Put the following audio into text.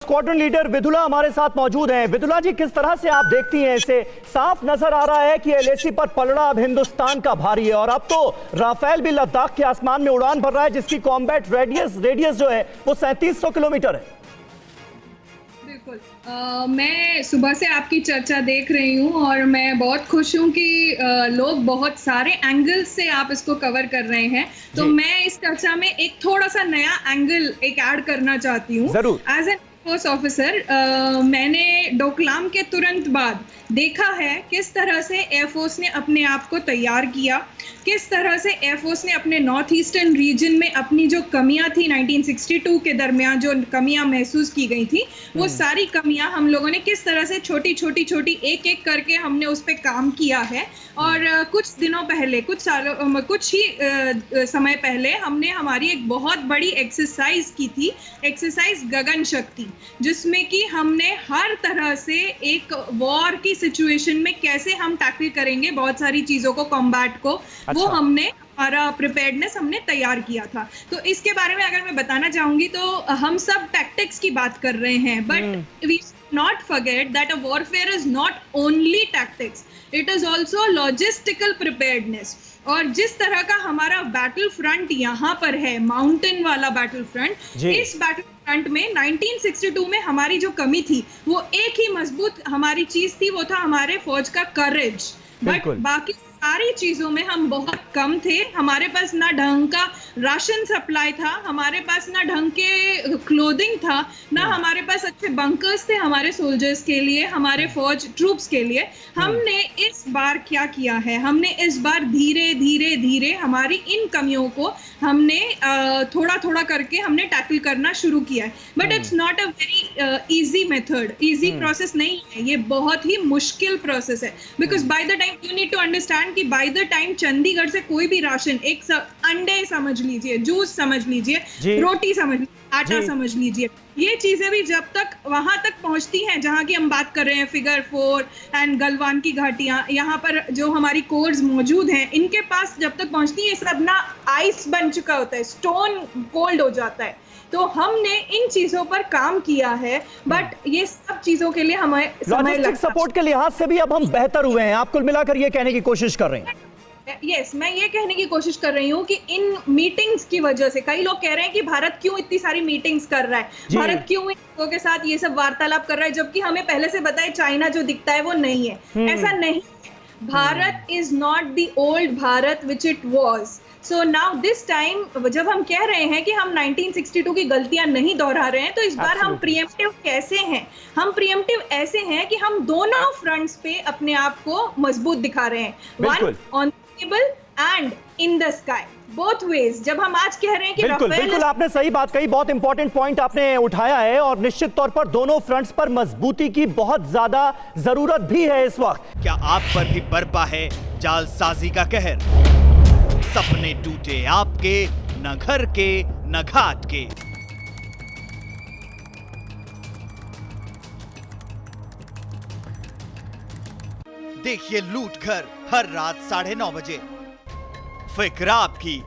Squadron leader Vidula हमारे साथ मौजूद हैं। विदुला जी, किस तरह से आप देखती हैं इसे? साफ नजर आ रहा है कि एलएसी पर पलड़ा अब हिंदुस्तान का भारी है और अब तो राफेल भी लद्दाख के आसमान में उड़ान भर रहा है, जिसकी कॉम्बैट रेडियस जो है वो 3700 किलोमीटर है। बिल्कुल। मैं सुबह से आपकी चर्चा देख रही हूँ और मैं बहुत खुश हूँ कि लोग बहुत सारे एंगल से आप इसको कवर कर रहे हैं। तो मैं इस चर्चा में एक थोड़ा सा नया एंगल ऐड करना चाहती हूँ। जरूर। एज एन एयरफोर्स ऑफिसर मैंने डोकलाम के तुरंत बाद देखा है किस तरह से एयरफोर्स ने अपने आप को तैयार किया, किस तरह से एयरफोर्स ने अपने नॉर्थ ईस्टर्न रीजन में अपनी जो कमियां थी 1962 के दरमियान जो कमियां महसूस की गई थी, वो सारी कमियां हम लोगों ने किस तरह से छोटी एक एक करके हमने उस पर काम किया है। और कुछ दिनों पहले, कुछ ही समय पहले हमने हमारी एक बहुत बड़ी एक्सरसाइज की थी, एक्सरसाइज गगन शक्ति, जिसमें कि हमने हर तरह से एक वॉर की सिचुएशन में कैसे हम टैकल करेंगे बहुत सारी चीजों को, कॉम्बैट को, वो हमने हमारा प्रिपेयर्डनेस हमने तैयार किया था। तो इसके बारे में अगर मैं बताना चाहूंगी तो हम सब टैक्टिक्स की बात कर रहे हैं, but we not forget that a warfare is not only tactics, it is also logistical preparedness. और जिस तरह का हमारा बैटल फ्रंट यहाँ पर है, माउंटेन वाला बैटल फ्रंट, इस बैटल फ्रंट में 1962 में हमारी जो कमी थी वो एक ही मजबूत हमारी चीज थी, वो था हमारे फौज का करेज। बट बाकी सारी चीजों में हम बहुत कम थे। हमारे पास ना ढंग का राशन सप्लाई था, हमारे पास ना ढंग के क्लोथिंग था, ना हमारे पास अच्छे बंकर्स थे हमारे सोल्जर्स के लिए, हमारे फौज ट्रूप्स के लिए। हमने इस बार क्या किया है, हमने इस बार धीरे धीरे हमारी इन कमियों को हमने थोड़ा करके हमने टैकल करना शुरू किया है। But it's not a very easy method, easy process नहीं है, ये बहुत ही मुश्किल प्रोसेस है। Because by the time you need to understand कि बाय द टाइम चंडीगढ़ से कोई भी राशन, एक अंडे समझ लीजिए, जूस समझ लीजिए, रोटी समझ लीजिए, आटा समझ लीजिए, ये चीजें भी जब तक वहां तक पहुंचती हैं जहां की हम बात कर रहे हैं, फिगर 4 एंड गलवान की घाटियां, यहाँ पर जो हमारी कोर्स मौजूद हैं, इनके पास जब तक पहुंचती है सब ना आइस बन चुका होता है, स्टोन कोल्ड हो जाता है। तो हमने इन चीजों पर काम किया है, बट ये सब चीजों के लिए हमें समय लगता है। सपोर्ट के लिहाज से भी अब हम बेहतर हुए हैं, आप कुल मिलाकर ये कहने की कोशिश कर रहे हैं? यस, मैं ये कहने की कोशिश कर रही हूँ कि इन मीटिंग्स की वजह से, कई लोग कह रहे हैं कि भारत क्यों इतनी सारी मीटिंग्स कर रहा है, भारत क्यों इन लोगों के साथ ये सब वार्तालाप कर रहा है, जबकि हमें पहले से पता है चाइना जो दिखता है वो नहीं है। ऐसा नहीं, Bharat is not the old Bharat which it was. So now this time जब हम कह रहे हैं कि हम 1962 की गलतियां नहीं दोहरा रहे हैं, तो इस बार हम प्रीएम्प्टिव कैसे हैं? हम प्रीएम्प्टिव ऐसे हैं कि हम दोनों फ्रंट्स पे अपने आप को मजबूत दिखा रहे हैं, one on table and in the sky, both ways. जब हम आज कह रहे हैं कि बिल्कुल आपने सही बात कही, बहुत इंपॉर्टेंट पॉइंट आपने उठाया है और निश्चित तौर पर दोनों फ्रंट्स पर मजबूती की बहुत ज्यादा जरूरत भी है इस वक्त। क्या आप पर भी बरपा है जालसाजी का कहर? सपने टूटे आपके, न घर के न घाट के। देखिए लूट घर हर रात 9:30 बजे। फिक्र आपकी,